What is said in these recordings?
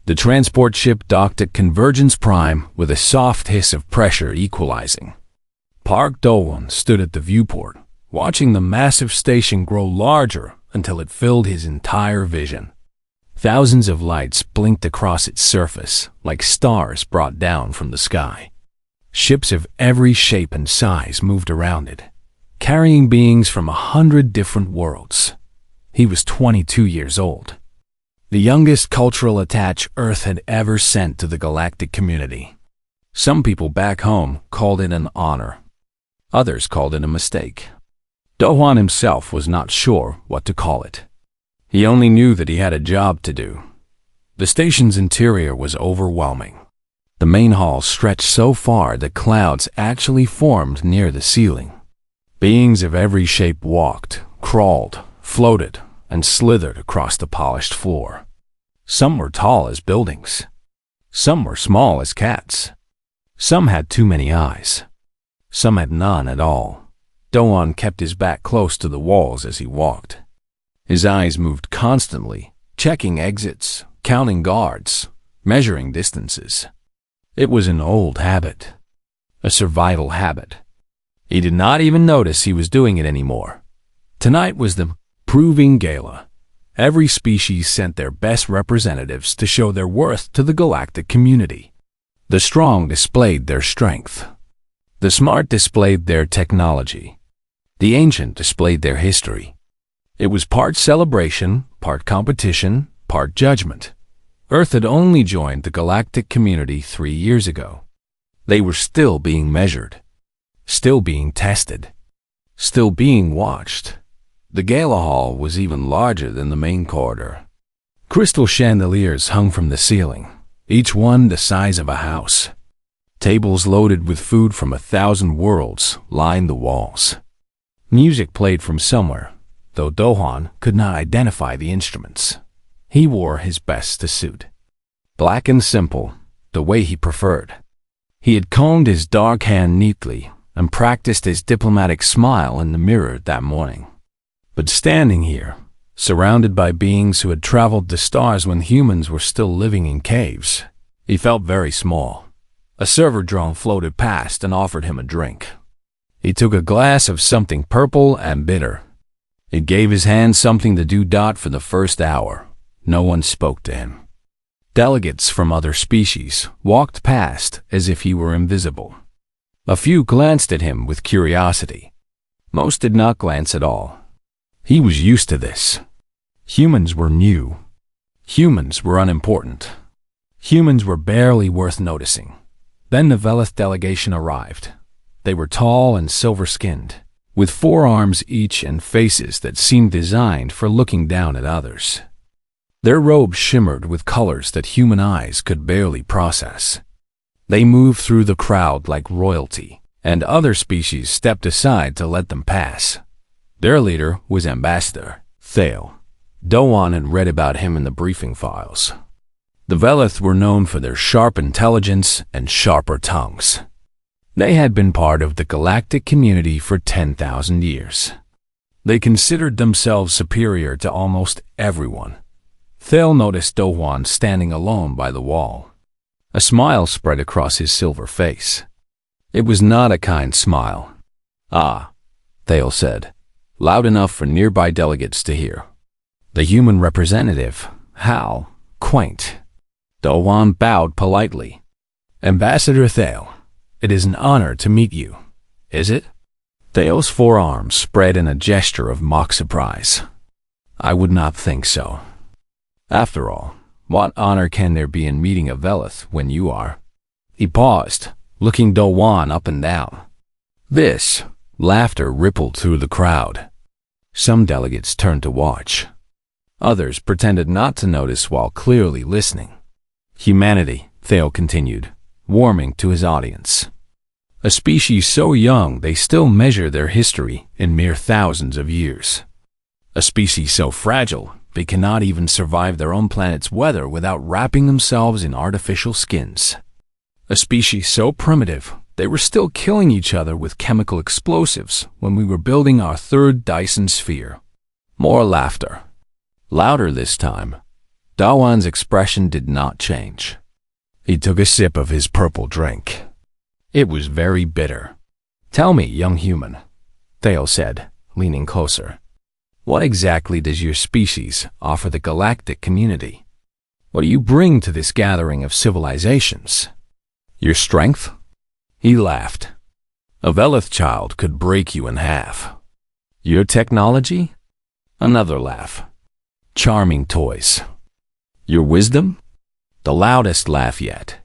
The transport ship docked at Convergence Prime with a soft hiss of pressure equalizing. Park Do-won stood at the viewport, watching the massive station grow larger until it filled his entire vision. Thousands of lights blinked across its surface like stars brought down from the sky. Ships of every shape and size moved around it, carrying beings from 100 different worlds. He was 22 years old, the youngest cultural attach Earth had ever sent to the galactic community. Some people back home called it an honor. Others called it a mistake. Do-won himself was not sure what to call it. He only knew that he had a job to do. The station's interior was overwhelming. The main hall stretched so far that clouds actually formed near the ceiling. Beings of every shape walked, crawled, floated, and slithered across the polished floor. Some were tall as buildings. Some were small as cats. Some had too many eyes. Some had none at all. Do-won kept his back close to the walls as he walked. His eyes moved constantly, checking exits, counting guards, measuring distances. It was an old habit, a survival habit. He did not even notice he was doing it anymore. Tonight was the Proving Gala. Every species sent their best representatives to show their worth to the galactic community. The strong displayed their strength. The smart displayed their technology. The ancient displayed their history. It was part celebration, part competition, part judgment. Earth had only joined the galactic community 3 years ago. They were still being measured, still being tested, still being watched. The gala hall was even larger than the main corridor. Crystal chandeliers hung from the ceiling, each one the size of a house. Tables loaded with food from 1,000 worlds lined the walls. Music played from somewhere, though Do-won could not identify the instruments. He wore his best suit. Black and simple, the way he preferred. He had combed his dark hair neatly and practiced his diplomatic smile in the mirror that morning. But standing here, surrounded by beings who had traveled the stars when humans were still living in caves, he felt very small. A server drone floated past and offered him a drink. He took a glass of something purple and bitter. It gave his hand something to do. For the first hour, no one spoke to him. Delegates from other species walked past as if he were invisible. A few glanced at him with curiosity. Most did not glance at all. He was used to this. Humans were new. Humans were unimportant. Humans were barely worth noticing. Then the Velith delegation arrived. They were tall and silver-skinned, with 4 arms each and faces that seemed designed for looking down at others. Their robes shimmered with colors that human eyes could barely process. They moved through the crowd like royalty, and other species stepped aside to let them pass. Their leader was Ambassador Thale. Do-won had read about him in the briefing files. The Velith were known for their sharp intelligence and sharper tongues. They had been part of the galactic community for 10,000 years. They considered themselves superior to almost everyone. Thale noticed Do-won standing alone by the wall. A smile spread across his silver face. It was not a kind smile. "Ah," Thale said, loud enough for nearby delegates to hear. "The human representative. How quaint." Do-won bowed politely. "Ambassador Thale, it is an honor to meet you, is it?" Thale's forearms spread in a gesture of mock surprise. "I would not think so. After all, what honor can there be in meeting a Velith when you are?" He paused, looking Do-won up and down. Laughter rippled through the crowd. Some delegates turned to watch. Others pretended not to notice while clearly listening. "Humanity," Thale continued, warming to his audience. "A species so young they still measure their history in mere thousands of years. A species so fragile they cannot even survive their own planet's weather without wrapping themselves in artificial skins. A species so primitive they were still killing each other with chemical explosives when we were building our 3rd Dyson sphere." More laughter. Louder this time. Dawan's expression did not change. He took a sip of his purple drink. It was very bitter. "Tell me, young human," Thale said, leaning closer. "What exactly does your species offer the galactic community? What do you bring to this gathering of civilizations? Your strength?" He laughed. "A Velith child could break you in half. Your technology?" Another laugh. "Charming toys. Your wisdom?" The loudest laugh yet.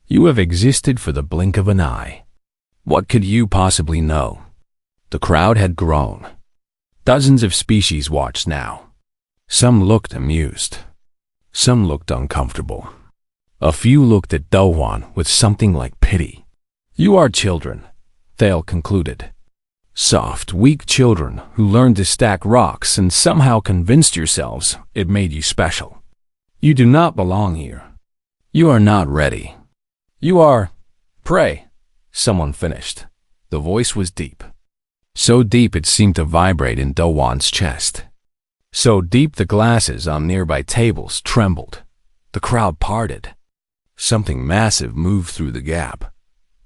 "You have existed for the blink of an eye. What could you possibly know?" The crowd had grown. Dozens of species watched now. Some looked amused. Some looked uncomfortable. A few looked at Dawan with something like pity. "You are children," Thale concluded. "Soft, weak children who learned to stack rocks and somehow convinced yourselves it made you special. You do not belong here. You are not ready. You are prey," someone finished. The voice was deep. So deep it seemed to vibrate in Dawan's chest. So deep the glasses on nearby tables trembled. The crowd parted. Something massive moved through the gap.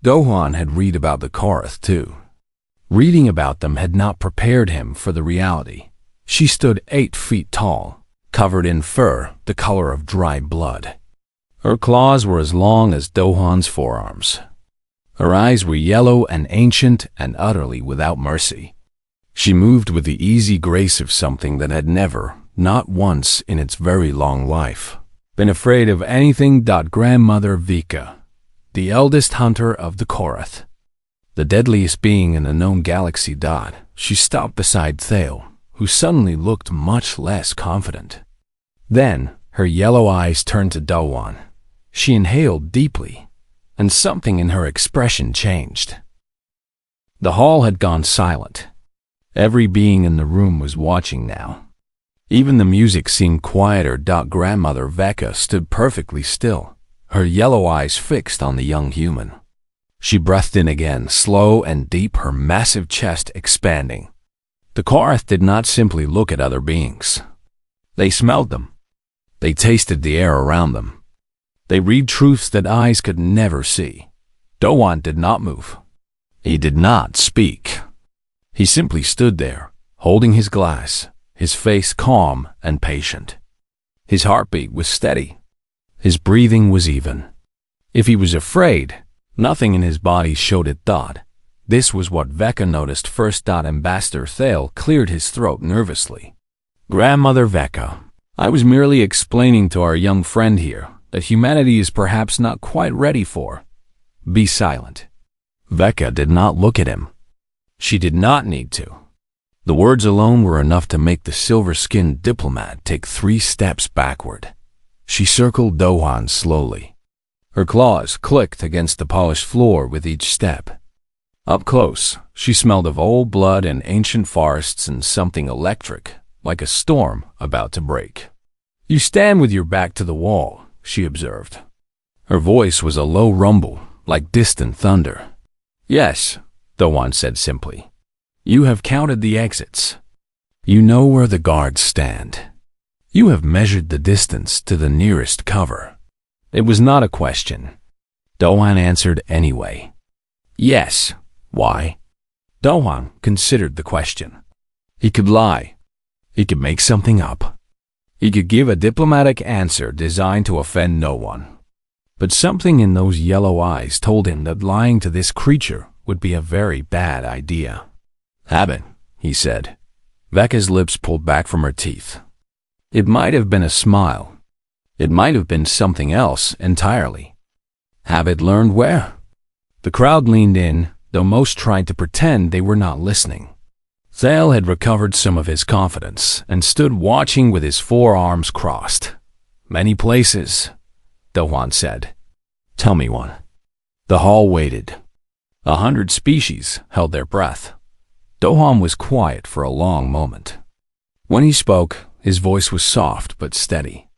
Dawan had read about the Korath too. Reading about them had not prepared him for the reality. She stood 8 feet tall, covered in fur the color of dry blood. Her claws were as long as Dawan's forearms. Her eyes were yellow and ancient and utterly without mercy. She moved with the easy grace of something that had never, not once in its very long life, been afraid of anything. Grandmother Vika, the eldest hunter of the Korath, the deadliest being in the known galaxy. She stopped beside Thale, who suddenly looked much less confident. Then her yellow eyes turned to Dawan. She inhaled deeply, and something in her expression changed. The hall had gone silent. Every being in the room was watching now. Even the music seemed quieter. Grandmother Veka stood perfectly still, her yellow eyes fixed on the young human. She breathed in again, slow and deep, her massive chest expanding. The Korath did not simply look at other beings. They smelled them. They tasted the air around them. They read truths that eyes could never see. Dawan did not move. He did not speak. He simply stood there, holding his glass, his face calm and patient. His heartbeat was steady. His breathing was even. If he was afraid, nothing in his body showed it. This was what Veka noticed first. Ambassador Thale cleared his throat nervously. "Grandmother Veka, I was merely explaining to our young friend here that humanity is perhaps not quite ready for." "Be silent." Veka did not look at him. She did not need to. The words alone were enough to make the silver-skinned diplomat take 3 steps backward. She circled Dawan slowly. Her claws clicked against the polished floor with each step. Up close, she smelled of old blood and ancient forests and something electric, like a storm about to break. "You stand with your back to the wall," she observed. Her voice was a low rumble, like distant thunder. "Yes," Dawan said simply. "You have counted the exits. You know where the guards stand. You have measured the distance to the nearest cover." It was not a question. Dawan answered anyway. "Yes." "Why?" Dawan considered the question. He could lie. He could make something up. He could give a diplomatic answer designed to offend no one. But something in those yellow eyes told him that lying to this creature would be a very bad idea. "Habit," he said. Veka's lips pulled back from her teeth. It might have been a smile. It might have been something else entirely. "Habit learned where?" The crowd leaned in, though most tried to pretend they were not listening. Thale had recovered some of his confidence and stood watching with his forearms crossed. "Many places," Dawan said. "Tell me one." The hall waited. 100 species held their breath. Dawan was quiet for a long moment. When he spoke, his voice was soft but steady.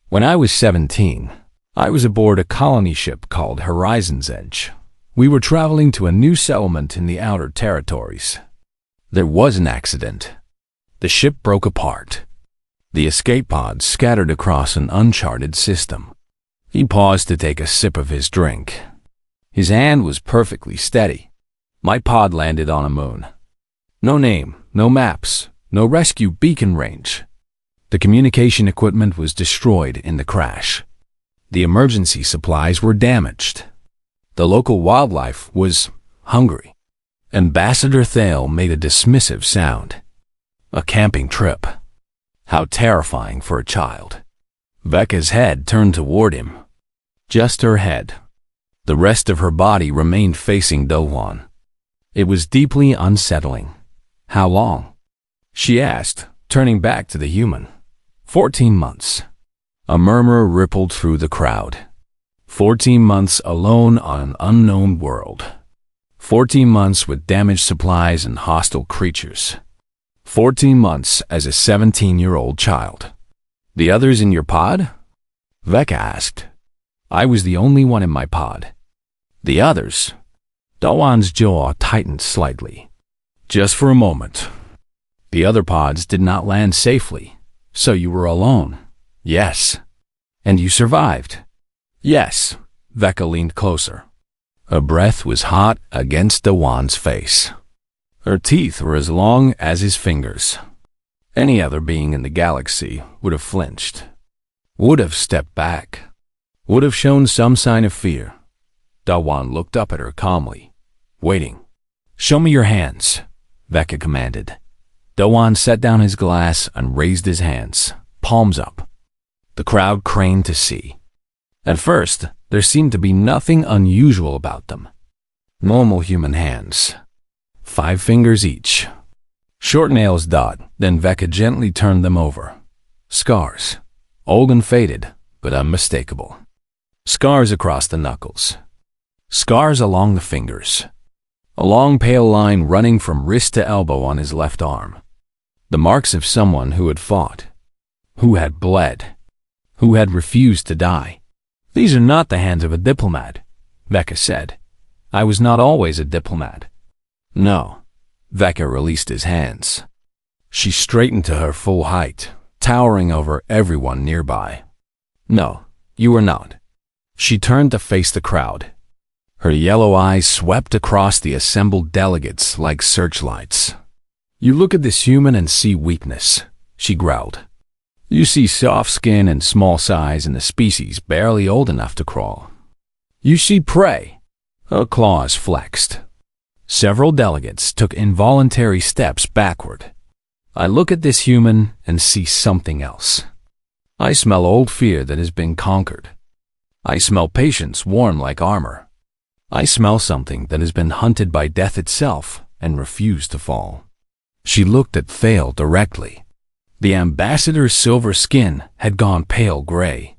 "When I was 17, I was aboard a colony ship called Horizon's Edge. We were traveling to a new settlement in the outer territories. There was an accident. The ship broke apart. The escape pods scattered across an uncharted system. He paused to take a sip of his drink. His hand was perfectly steady. My pod landed on a moon. No name, no maps, no rescue beacon range. The communication equipment was destroyed in the crash. The emergency supplies were damaged. The local wildlife was hungry. Ambassador Thale made a dismissive sound. A camping trip. How terrifying for a child. Veka's head turned toward him. Just her head. The rest of her body remained facing Dowan. It was deeply unsettling. How long? She asked, turning back to the human. 14 months. A murmur rippled through the crowd. 14 months alone on an unknown world. 14 months with damaged supplies and hostile creatures. 14 months as a 17-year-old child. The others in your pod? Veka asked. I was the only one in my pod. The others? Dowan's jaw tightened slightly. Just for a moment. The other pods did not land safely, so you were alone. Yes. And you survived. Yes. Veka leaned closer. Her breath was hot against Dowan's face. Her teeth were as long as his fingers. Any other being in the galaxy would have flinched, would have stepped back, would have shown some sign of fear. Dowan looked up at her calmly, waiting. Show me your hands, Veka commanded. Dowan set down his glass and raised his hands, palms up. The crowd craned to see. At first, there seemed to be nothing unusual about them. Normal human hands. 5 fingers each. Short nails dot, then Veka gently turned them over. Scars. Old and faded, but unmistakable. Scars across the knuckles. Scars along the fingers. A long pale line running from wrist to elbow on his left arm. The marks of someone who had fought. Who had bled. Who had refused to die. These are not the hands of a diplomat, Veka said. I was not always a diplomat. No. Veka released his hands. She straightened to her full height, towering over everyone nearby. No, you were not. She turned to face the crowd. Her yellow eyes swept across the assembled delegates like searchlights. You look at this human and see weakness, she growled. You see soft skin and small size in a species barely old enough to crawl. You see prey. Her claws flexed. Several delegates took involuntary steps backward. I look at this human and see something else. I smell old fear that has been conquered. I smell patience worn like armor. I smell something that has been hunted by death itself and refused to fall. She looked at Thale directly. The ambassador's silver skin had gone pale gray.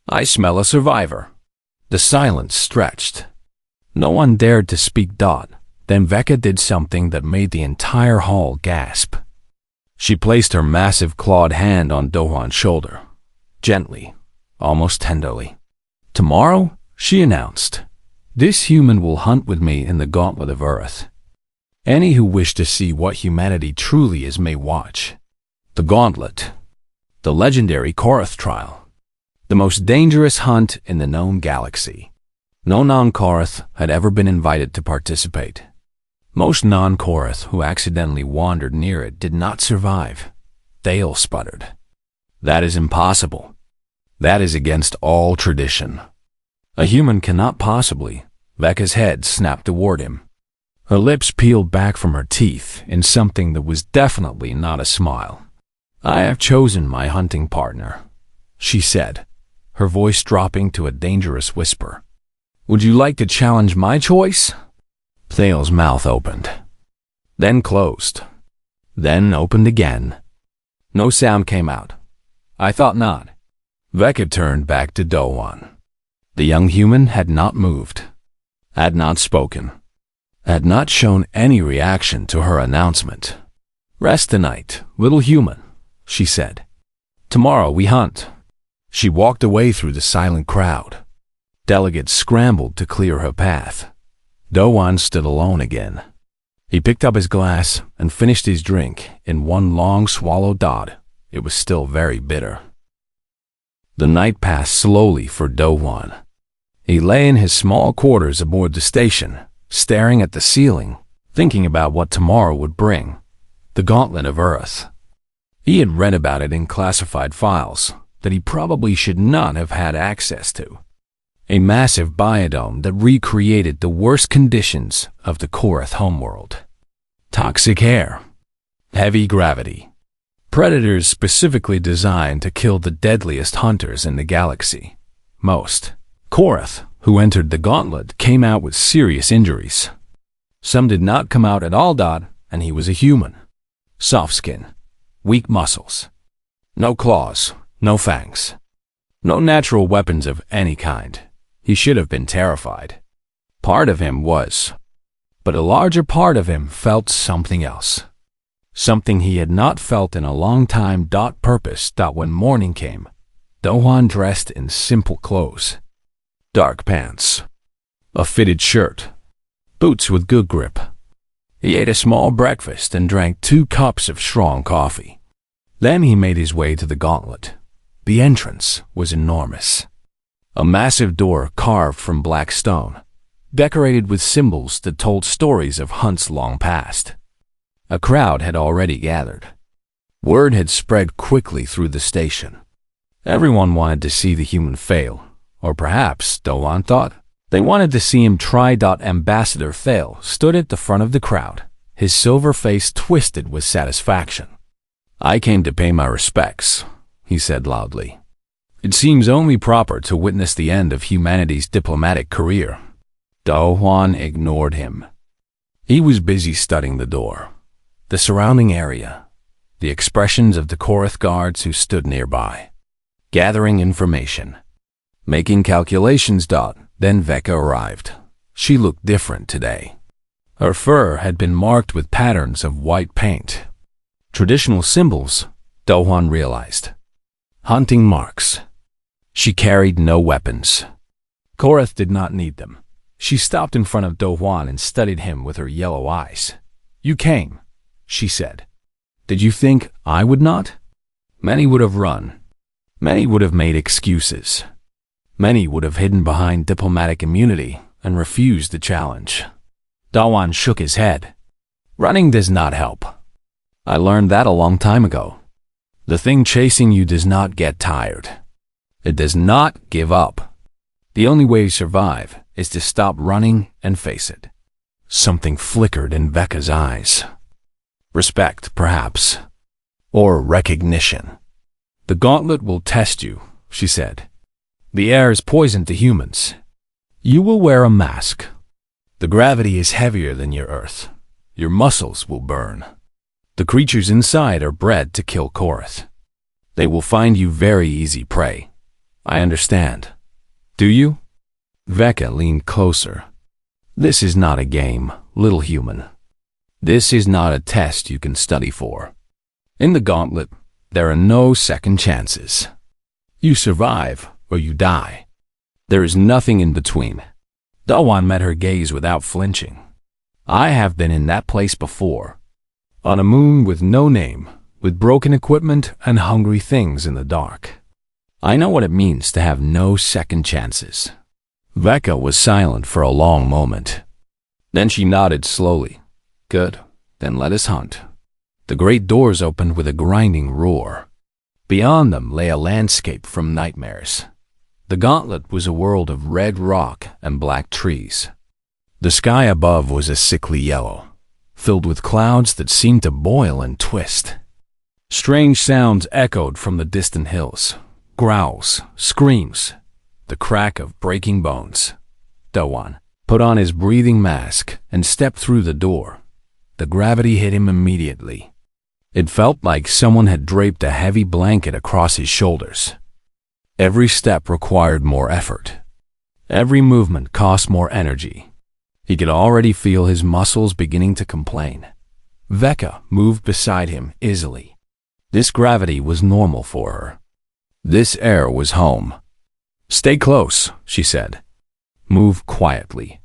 I smell a survivor. The silence stretched. No one dared to speak. Then Veka did something that made the entire hall gasp. She placed her massive clawed hand on Dowan's shoulder. Gently, almost tenderly. Tomorrow, she announced, this human will hunt with me in the gauntlet of Earth. Any who wish to see what humanity truly is may watch. The gauntlet. The legendary Korath trial. The most dangerous hunt in the known galaxy. No non-Korath had ever been invited to participate. Most non-Korath who accidentally wandered near it did not survive. Thale sputtered. That is impossible. That is against all tradition. A human cannot possibly. Veka's head snapped toward him. Her lips peeled back from her teeth in something that was definitely not a smile. I have chosen my hunting partner, she said, her voice dropping to a dangerous whisper. Would you like to challenge my choice? Thale's mouth opened, then closed, then opened again. No sound came out. I thought not. Veka turned back to Dowan. The young human had not moved, had not spoken, had not shown any reaction to her announcement. Rest tonight, little human, she said. Tomorrow we hunt. She walked away through the silent crowd. Delegates scrambled to clear her path. Dowan stood alone again. He picked up his glass and finished his drink in one long swallow. it was still very bitter. The night passed slowly for Do-Hwan. He lay in his small quarters aboard the station, staring at the ceiling, thinking about what tomorrow would bring. The Gauntlet of Earth. He had read about it in classified files that he probably should not have had access to. A massive biodome that recreated the worst conditions of the Korath homeworld. Toxic air. Heavy gravity. Predators specifically designed to kill the deadliest hunters in the galaxy. Most Korath who entered the Gauntlet came out with serious injuries. Some did not come out at all, and he was a human. Soft skin. Weak muscles. No claws. No fangs. No natural weapons of any kind. He should have been terrified. Part of him was. But a larger part of him felt something else. Something he had not felt in a long time. Purpose. When morning came, Do-Hwan dressed in simple clothes. Dark pants. A fitted shirt. Boots with good grip. He ate a small breakfast and drank 2 cups of strong coffee. Then he made his way to the Gauntlet. The entrance was enormous. A massive door carved from black stone, decorated with symbols that told stories of hunts long past. A crowd had already gathered. Word had spread quickly through the station. Everyone wanted to see the human fail, or perhaps, Do-Hwan thought, they wanted to see him try. Ambassador Fail stood at the front of the crowd, his silver face twisted with satisfaction. "I came to pay my respects," he said loudly. "It seems only proper to witness the end of humanity's diplomatic career." Do-Hwan ignored him. He was busy studying the door, the surrounding area, the expressions of the Korath guards who stood nearby, gathering information, making calculations. Then Veka arrived. She looked different today. Her fur had been marked with patterns of white paint. Traditional symbols, Do-Hwan realized. Hunting marks. She carried no weapons. Korath did not need them. She stopped in front of Do-Hwan and studied him with her yellow eyes. "You came," she said. "Did you think I would not?" Many would have run. Many would have made excuses. Many would have hidden behind diplomatic immunity and refused the challenge. Do-Hwan shook his head. "Running does not help. I learned that a long time ago. The thing chasing you does not get tired. It does not give up. The only way to survive is to stop running and face it." Something flickered in Veka's eyes. Respect, perhaps. Or recognition. "The Gauntlet will test you," she said. "The air is poison to humans. You will wear a mask. The gravity is heavier than your Earth. Your muscles will burn. The creatures inside are bred to kill Korath. They will find you very easy prey. I understand. Do you?" Veka leaned closer. "This is not a game, little human. This is not a test you can study for. In the Gauntlet, there are no second chances. You survive or you die. There is nothing in between." Do-Hwan met her gaze without flinching. "I have been in that place before. On a moon with no name, with broken equipment and hungry things in the dark. I know what it means to have no second chances." Veka was silent for a long moment. Then she nodded slowly. "Good, then let us hunt." The great doors opened with a grinding roar. Beyond them lay a landscape from nightmares. The Gauntlet was a world of red rock and black trees. The sky above was a sickly yellow, filled with clouds that seemed to boil and twist. Strange sounds echoed from the distant hills. Growls, screams, the crack of breaking bones. Do-Hwan put on his breathing mask and stepped through the door. The gravity hit him immediately. It felt like someone had draped a heavy blanket across his shoulders. Every step required more effort. Every movement cost more energy. He could already feel his muscles beginning to complain. Veka moved beside him easily. This gravity was normal for her. This air was home. "Stay close," she said. "Move quietly.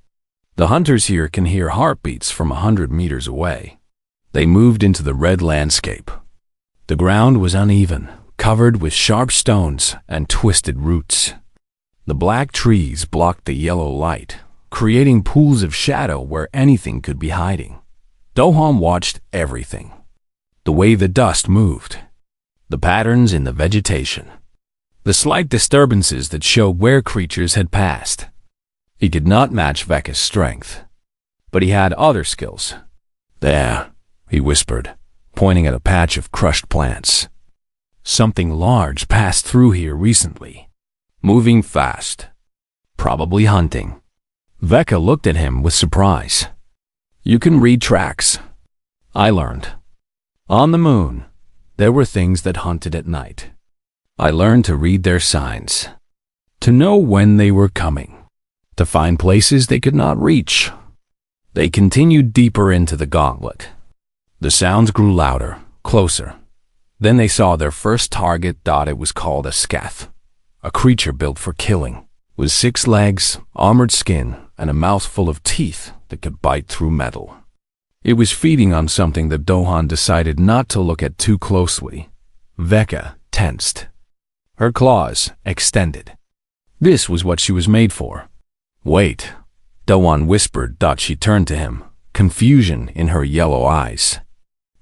The hunters here can hear heartbeats from 100 meters away." They moved into the red landscape. The ground was uneven, covered with sharp stones and twisted roots. The black trees blocked the yellow light, creating pools of shadow where anything could be hiding. Do-hwan watched everything. The way the dust moved, the patterns in the vegetation, the slight disturbances that showed where creatures had passed. He could not match Veka's strength, but he had other skills. "There," he whispered, pointing at a patch of crushed plants. "Something large passed through here recently, moving fast, probably hunting." Veka looked at him with surprise. "You can read tracks," I learned. "On the moon, there were things that hunted at night. I learned to read their signs, to know when they were coming, to find places they could not reach." They continued deeper into the gauntlet. The sounds grew louder, closer. Then they saw their first target. It was called a scath, a creature built for killing, with 6 legs, armored skin, and a mouth full of teeth that could bite through metal. It was feeding on something that Do-hwan decided not to look at too closely. Veka tensed. Her claws extended. This was what she was made for. "Wait," Do-hwan whispered. She turned to him, confusion in her yellow eyes.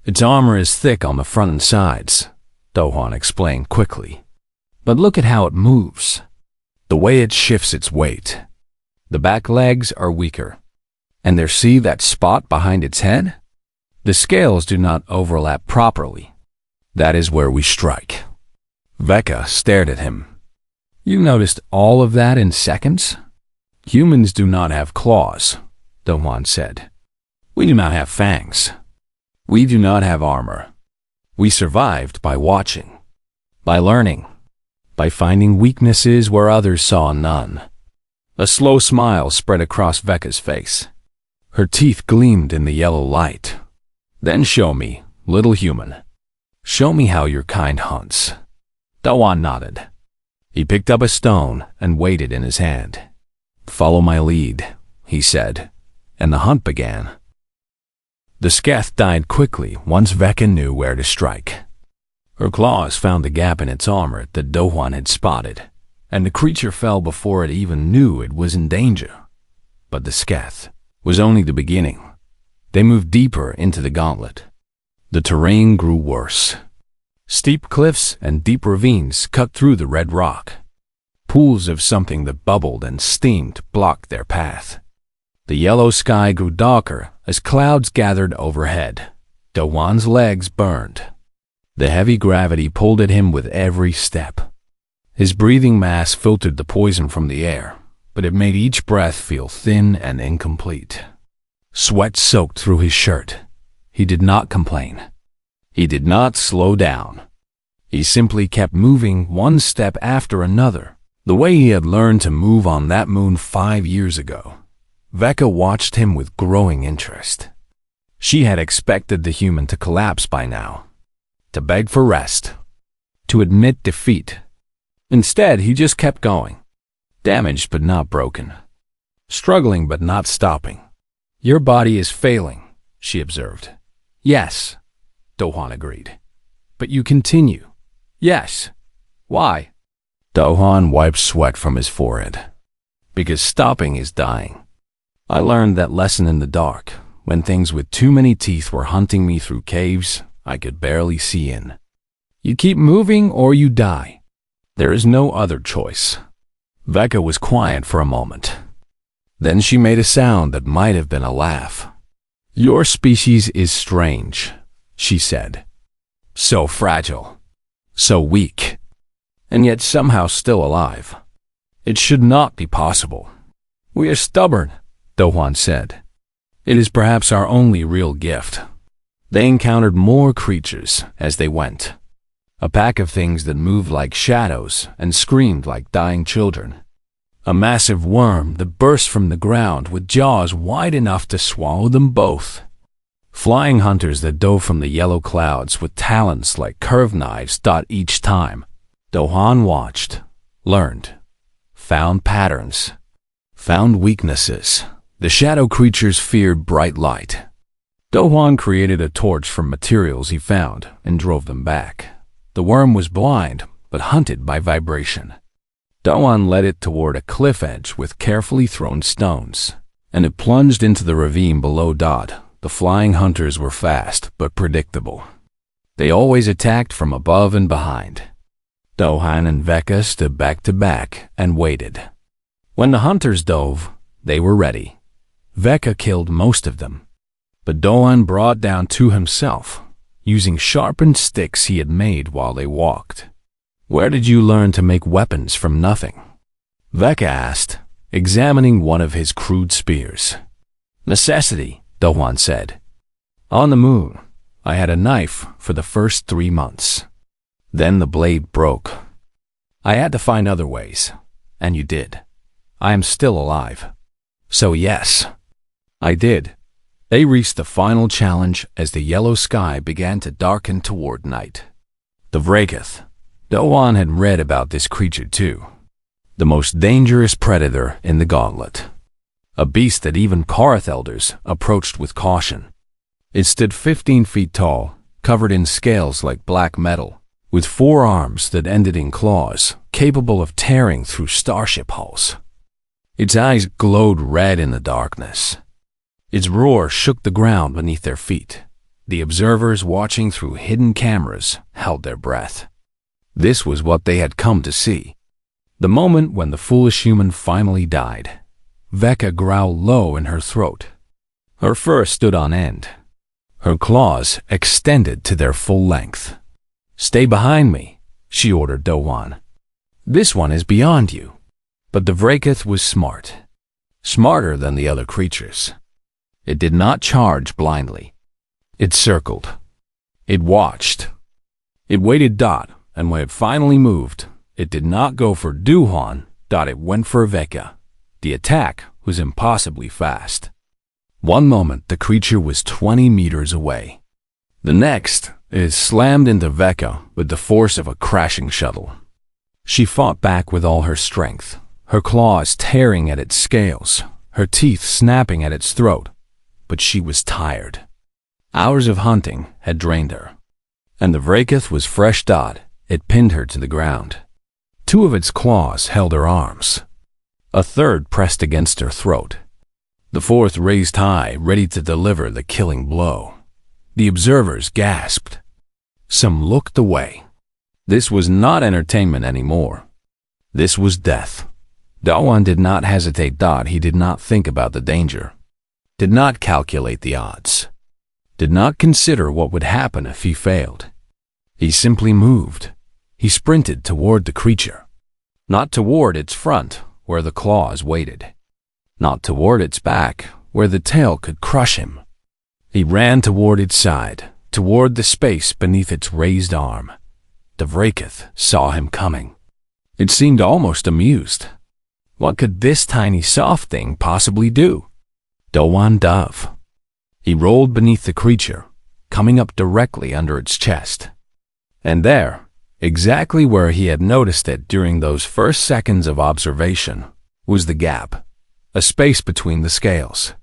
"Its armor is thick on the front and sides," Do-hwan explained quickly. "But look at how it moves, the way it shifts its weight. The back legs are weaker. And there, see that spot behind its head? The scales do not overlap properly. That is where we strike." Veka stared at him. "You noticed all of that in seconds?" "Humans do not have claws," Do-hwan said. "We do not have fangs. We do not have armor. We survived by watching, by learning, by finding weaknesses where others saw none." A slow smile spread across Veka's face. Her teeth gleamed in the yellow light. "Then show me, little human. Show me how your kind hunts." Do-hwan nodded. He picked up a stone and weighed it in his hand. "Follow my lead," he said, and the hunt began. The scath died quickly once Veka knew where to strike. Her claws found the gap in its armor that Do-hwan had spotted, and the creature fell before it even knew it was in danger. But the scath was only the beginning. They moved deeper into the gauntlet. The terrain grew worse. Steep cliffs and deep ravines cut through the red rock. Pools of something that bubbled and steamed blocked their path. The yellow sky grew darker as clouds gathered overhead. Do-hwan's legs burned. The heavy gravity pulled at him with every step. His breathing mass filtered the poison from the air, but it made each breath feel thin and incomplete. Sweat soaked through his shirt. He did not complain. He did not slow down. He simply kept moving one step after another, the way he had learned to move on that moon 5 years ago. Veka watched him with growing interest. She had expected the human to collapse by now, to beg for rest, to admit defeat. Instead, he just kept going, damaged but not broken, struggling but not stopping. "Your body is failing," she observed. "Yes," Do-hwan agreed. "But you continue." "Yes. Why?" Do-hwan wiped sweat from his forehead. "Because stopping is dying. I learned that lesson in the dark, when things with too many teeth were hunting me through caves I could barely see in. You keep moving or you die. There is no other choice." Veka was quiet for a moment. Then she made a sound that might have been a laugh. "Your species is strange," she said. "So fragile, so weak, and yet somehow still alive. It should not be possible." "We are stubborn," Do-hwan said. "It is perhaps our only real gift." They encountered more creatures as they went. A pack of things that moved like shadows and screamed like dying children. A massive worm that burst from the ground with jaws wide enough to swallow them both. Flying hunters that dove from the yellow clouds with talons like curved knives. Each time, Do-hwan watched, learned, found patterns, found weaknesses. The shadow creatures feared bright light. Do-hwan created a torch from materials he found and drove them back. The worm was blind, but hunted by vibration. Do-hwan led it toward a cliff edge with carefully thrown stones, and it plunged into the ravine below. The flying hunters were fast but predictable. They always attacked from above and behind. Do-hwan and Veka stood back to back and waited. When the hunters dove, they were ready. Veka killed most of them, but Do-hwan brought down two himself, using sharpened sticks he had made while they walked. "Where did you learn to make weapons from nothing?" Veka asked, examining one of his crude spears. "Necessity," Do-hwan said. "On the moon, I had a knife for the first 3 months. Then the blade broke. I had to find other ways, and you did. I am still alive. So yes, I did." They reached the final challenge as the yellow sky began to darken toward night. The Brothe'HFY. Do-hwan had read about this creature too. The most dangerous predator in the gauntlet. A beast that even Korath elders approached with caution. It stood 15 feet tall, covered in scales like black metal, with 4 arms that ended in claws, capable of tearing through starship hulls. Its eyes glowed red in the darkness. Its roar shook the ground beneath their feet. The observers watching through hidden cameras held their breath. This was what they had come to see. The moment when the foolish human finally died. Veka growled low in her throat. Her fur stood on end. Her claws extended to their full length. "Stay behind me," she ordered Do-hwan. "This one is beyond you." But the Brothe'HFY was smart. Smarter than the other creatures. It did not charge blindly. It circled. It watched. It waited. And when it finally moved, it did not go for Do-hwan. It went for Veka. The attack was impossibly fast. One moment the creature was 20 meters away. The next, it slammed into Veka with the force of a crashing shuttle. She fought back with all her strength, her claws tearing at its scales, her teeth snapping at its throat. But she was tired. Hours of hunting had drained her. And the Brothe'HFY was fresh. It pinned her to the ground. 2 of its claws held her arms. A third pressed against her throat. The 4th raised high, ready to deliver the killing blow. The observers gasped. Some looked away. This was not entertainment anymore. This was death. Do-hwan did not hesitate. He did not think about the danger. Did not calculate the odds. Did not consider what would happen if he failed. He simply moved. He sprinted toward the creature. Not toward its front, where the claws waited. Not toward its back, where the tail could crush him. He ran toward its side, toward the space beneath its raised arm. The Brothe'HFY saw him coming. It seemed almost amused. What could this tiny soft thing possibly do? Do-hwan dove. He rolled beneath the creature, coming up directly under its chest. And there, exactly where he had noticed it during those first seconds of observation, was the gap, a space between the scales,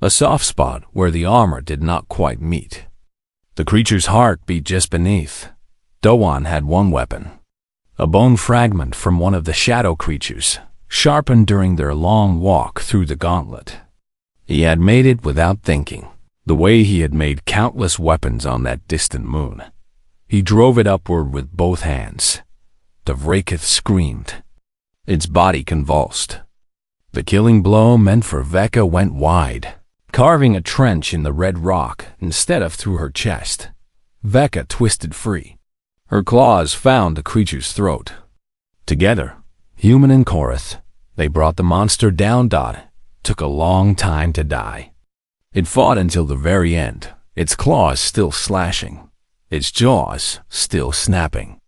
a soft spot where the armor did not quite meet. The creature's heart beat just beneath. Do-hwan had one weapon, a bone fragment from one of the shadow creatures, sharpened during their long walk through the gauntlet. He had made it without thinking, the way he had made countless weapons on that distant moon. He drove it upward with both hands. The Brothe'HFY screamed. Its body convulsed. The killing blow meant for Veka went wide, carving a trench in the red rock instead of through her chest. Veka twisted free. Her claws found the creature's throat. Together, human and Korath, they brought the monster down. Took a long time to die. It fought until the very end, its claws still slashing, its jaws still snapping.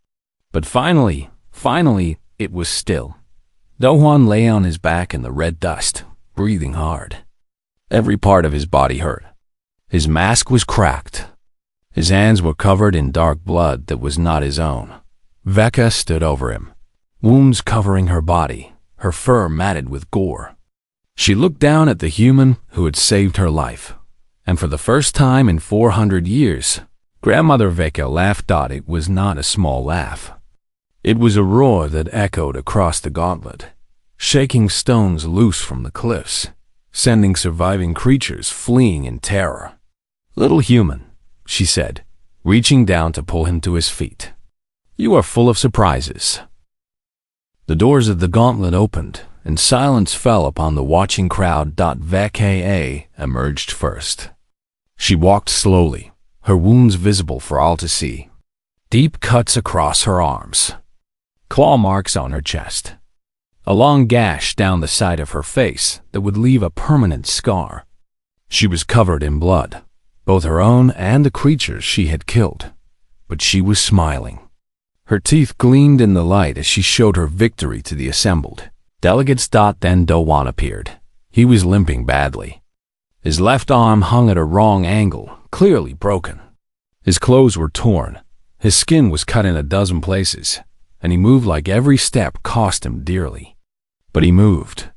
But finally, it was still. Do-hwan lay on his back in the red dust, breathing hard. Every part of his body hurt. His mask was cracked. His hands were covered in dark blood that was not his own. Veka stood over him, wounds covering her body, her fur matted with gore. She looked down at the human who had saved her life. And for the first time in 400 years, Grandmother Veka laughed. It was not a small laugh. It was a roar that echoed across the gauntlet, shaking stones loose from the cliffs, sending surviving creatures fleeing in terror. "Little human," she said, reaching down to pull him to his feet. "You are full of surprises." The doors of the gauntlet opened, and silence fell upon the watching crowd. Veka emerged first. She walked slowly, her wounds visible for all to see. Deep cuts across her arms, claw marks on her chest, a long gash down the side of her face that would leave a permanent scar. She was covered in blood, both her own and the creatures she had killed, but she was smiling. Her teeth gleamed in the light as she showed her victory to the assembled delegates. Then Dowan appeared. He was limping badly. His left arm hung at a wrong angle, clearly broken. His clothes were torn, his skin was cut in a dozen places, and he moved like every step cost him dearly. But he moved,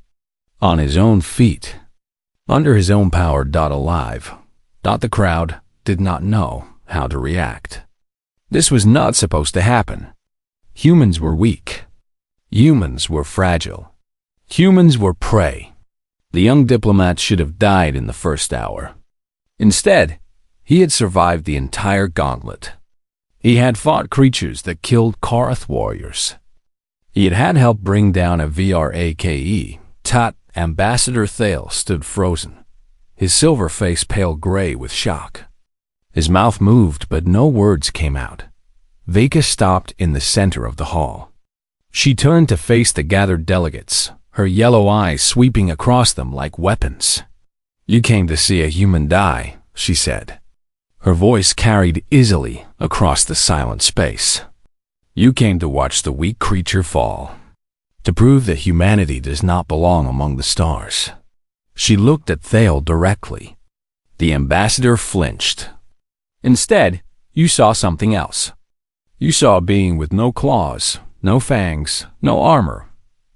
on his own feet, under his own power. Alive. The crowd did not know how to react. This was not supposed to happen. Humans were weak. Humans were fragile. Humans were prey. The young diplomat should have died in the first hour. Instead, he had survived the entire gauntlet. He had fought creatures that killed Karth warriors. He had helped bring down a Vrake. Ambassador Thale stood frozen, his silver face pale gray with shock. His mouth moved, but no words came out. Veka stopped in the center of the hall. She turned to face the gathered delegates, her yellow eyes sweeping across them like weapons. "You came to see a human die," she said. Her voice carried easily across the silent space. "You came to watch the weak creature fall, to prove that humanity does not belong among the stars." She looked at Thale directly. The ambassador flinched. "Instead, you saw something else. You saw a being with no claws, no fangs, no armor,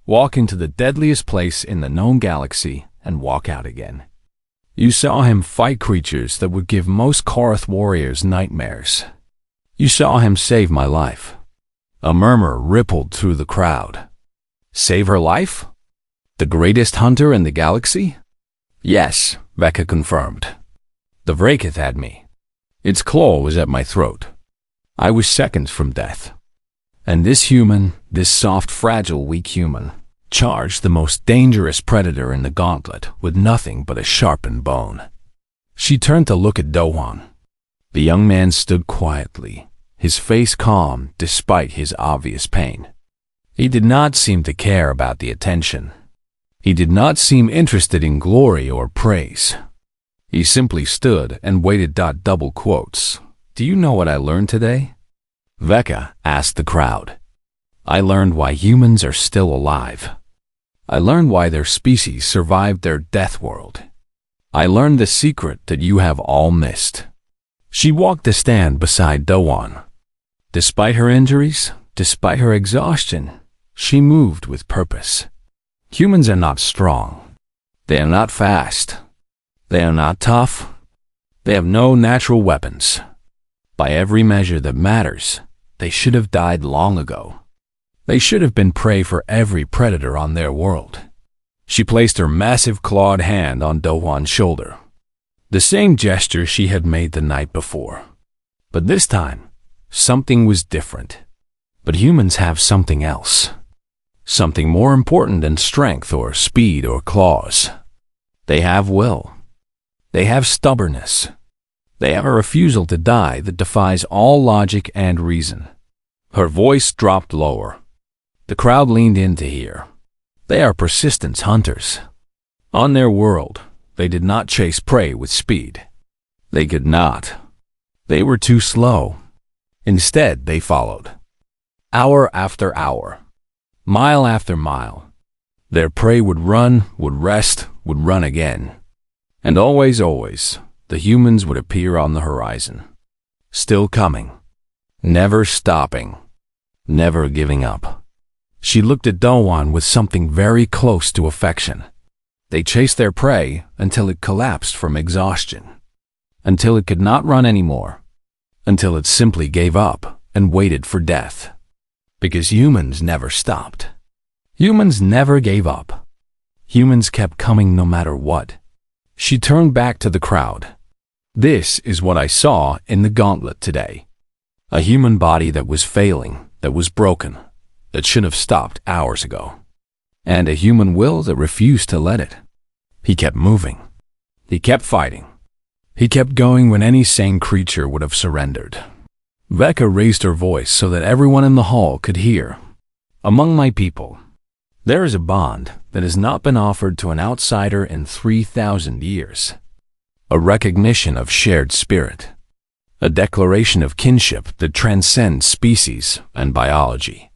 walk into the deadliest place in the known galaxy and walk out again. You saw him fight creatures that would give most Karth warriors nightmares. You saw him save my life." A murmur rippled through the crowd. "Save her life? The greatest hunter in the galaxy?" "Yes," Veka confirmed. "The Vraketh had me. Its claw was at my throat. I was seconds from death. And this human, this soft, fragile, weak human, charged the most dangerous predator in the gauntlet with nothing but a sharpened bone." She turned to look at Dowan. The young man stood quietly, his face calm despite his obvious pain. He did not seem to care about the attention. He did not seem interested in glory or praise. He simply stood and waited. Double quotes. "Do you know what I learned today?" Veka asked the crowd. "I learned why humans are still alive. I learned why their species survived their death world. I learned the secret that you have all missed." She walked to stand beside Dowan. Despite her injuries, despite her exhaustion, she moved with purpose. Humans are not strong. They are not fast. They are not tough. They have no natural weapons. By every measure that matters, they should have died long ago. They should have been prey for every predator on their world. She placed her massive clawed hand on Dowan's shoulder. The same gesture she had made the night before. But this time, something was different. But humans have something else. Something more important than strength or speed or claws. They have will. They have stubbornness. They have a refusal to die that defies all logic and reason. Her voice dropped lower. The crowd leaned in to hear. They are persistence hunters. On their world, they did not chase prey with speed. They could not. They were too slow. Instead, they followed. Hour after hour. Mile after mile. Their prey would run, would rest, would run again. And always, the humans would appear on the horizon. Still coming. Never stopping. Never giving up. She looked at Dowan with something very close to affection. They chased their prey until it collapsed from exhaustion. until it could not run anymore, until it simply gave up and waited for death. Because humans never stopped. Humans never gave up. Humans kept coming no matter what. She turned back to the crowd. This is what I saw in the gauntlet today. A human body that was failing, that was broken, that should have stopped hours ago. And a human will that refused to let it. He kept moving. He kept fighting. He kept going when any sane creature would have surrendered. Veka raised her voice so that everyone in the hall could hear. Among my people, there is a bond that has not been offered to an outsider in 3,000 years. A recognition of shared spirit. A declaration of kinship that transcends species and biology.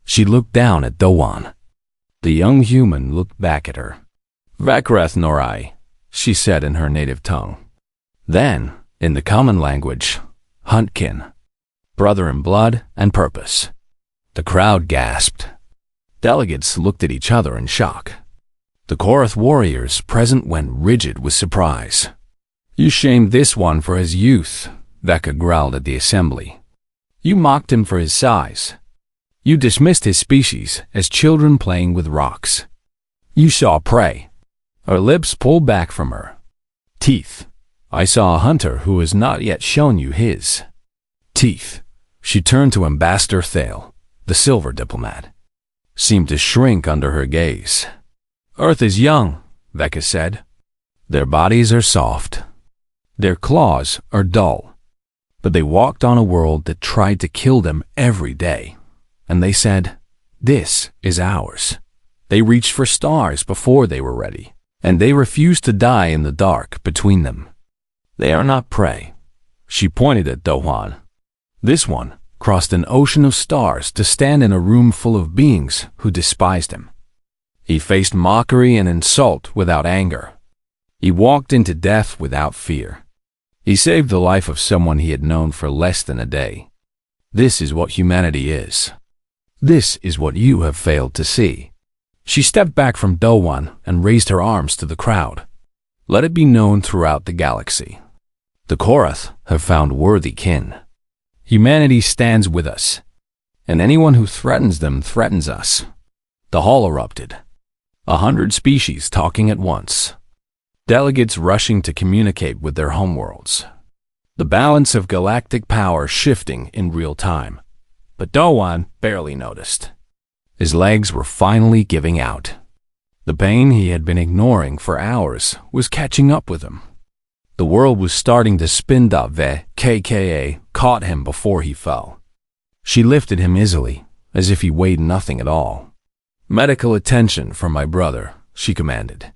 She looked down at Dowan. The young human looked back at her. Vakreth Norai, she said in her native tongue. Then, in the common language, Huntkin, brother in blood and purpose. The crowd gasped. Delegates looked at each other in shock. The Korath warriors present went rigid with surprise. You shamed this one for his youth, Veka growled at the assembly. You mocked him for his size. You dismissed his species as children playing with rocks. You saw prey. Her lips pulled back from her. Teeth. I saw a hunter who has not yet shown you his teeth. She turned to Ambassador Thale, the silver diplomat. Seemed to shrink under her gaze. Earth is young, Veka said. Their bodies are soft. Their claws are dull. But they walked on a world that tried to kill them every day. And they said, this is ours. They reached for stars before they were ready. And they refused to die in the dark between them. They are not prey. She pointed at Dowan. This one crossed an ocean of stars to stand in a room full of beings who despised him. He faced mockery and insult without anger. He walked into death without fear. He saved the life of someone he had known for less than a day. This is what humanity is. This is what you have failed to see. She stepped back from Dowan and raised her arms to the crowd. Let it be known throughout the galaxy. The Korath have found worthy kin. Humanity stands with us, and anyone who threatens them threatens us. The hall erupted. 100 species talking at once. Delegates rushing to communicate with their homeworlds. The balance of galactic power shifting in real time. But Dowan barely noticed. His legs were finally giving out. The pain he had been ignoring for hours was catching up with him. The world was starting to spin. KKA caught him before he fell. She lifted him easily, as if he weighed nothing at all. Medical attention for my brother, she commanded.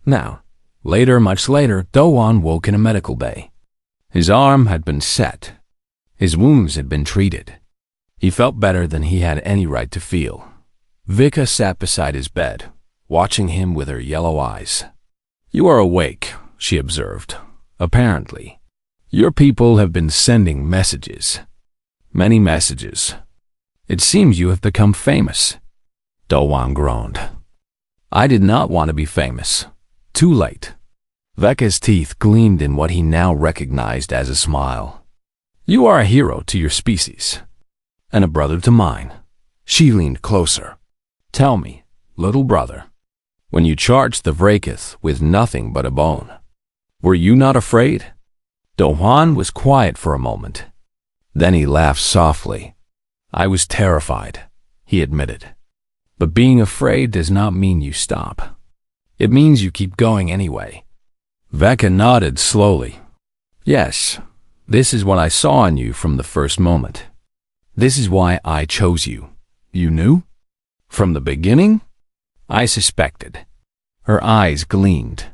Now, much later, Dowan woke in a medical bay. His arm had been set. His wounds had been treated. He felt better than he had any right to feel. Vika sat beside his bed, watching him with her yellow eyes. You are awake, she observed. Apparently. Your people have been sending messages. Many messages. It seems you have become famous. Dowan groaned. I did not want to be famous. Too late. Veka's teeth gleamed in what he now recognized as a smile. You are a hero to your species. And a brother to mine. She leaned closer. Tell me, little brother, when you charged the Vrakith with nothing but a bone, were you not afraid? Dowan was quiet for a moment. Then he laughed softly. I was terrified, he admitted. But being afraid does not mean you stop. It means you keep going anyway. Veka nodded slowly. Yes, this is what I saw in you from the first moment. This is why I chose you. You knew? From the beginning? I suspected. Her eyes gleamed.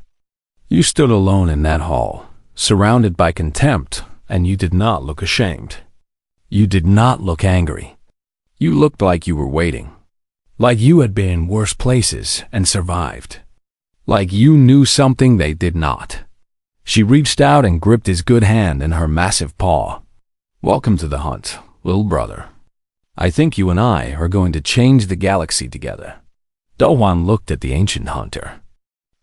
You stood alone in that hall, surrounded by contempt, and you did not look ashamed. You did not look angry. You looked like you were waiting. Like you had been in worse places and survived. Like you knew something they did not. She reached out and gripped his good hand in her massive paw. Welcome to the hunt, little brother. I think you and I are going to change the galaxy together. Dowan looked at the ancient hunter.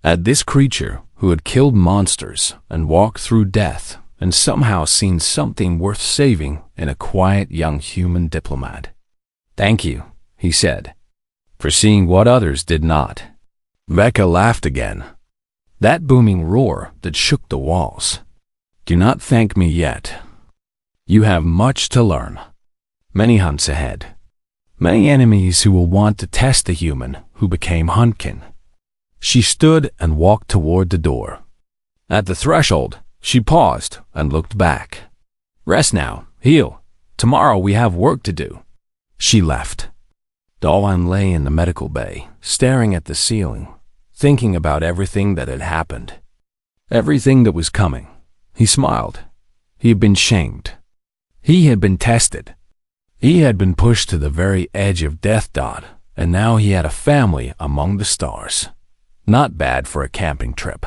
At this creature who had killed monsters and walked through death and somehow seen something worth saving in a quiet young human diplomat. "Thank you," he said, "for seeing what others did not." Becca laughed again, that booming roar that shook the walls. "Do not thank me yet. You have much to learn. Many hunts ahead. Many enemies who will want to test the human who became Huntkin." She stood and walked toward the door. At the threshold, she paused and looked back. "Rest now, heal. Tomorrow we have work to do." She left. Dolan lay in the medical bay, staring at the ceiling, thinking about everything that had happened. Everything that was coming. He smiled. He had been shamed. He had been tested. He had been pushed to the very edge of death dot, and now he had a family among the stars. Not bad for a camping trip.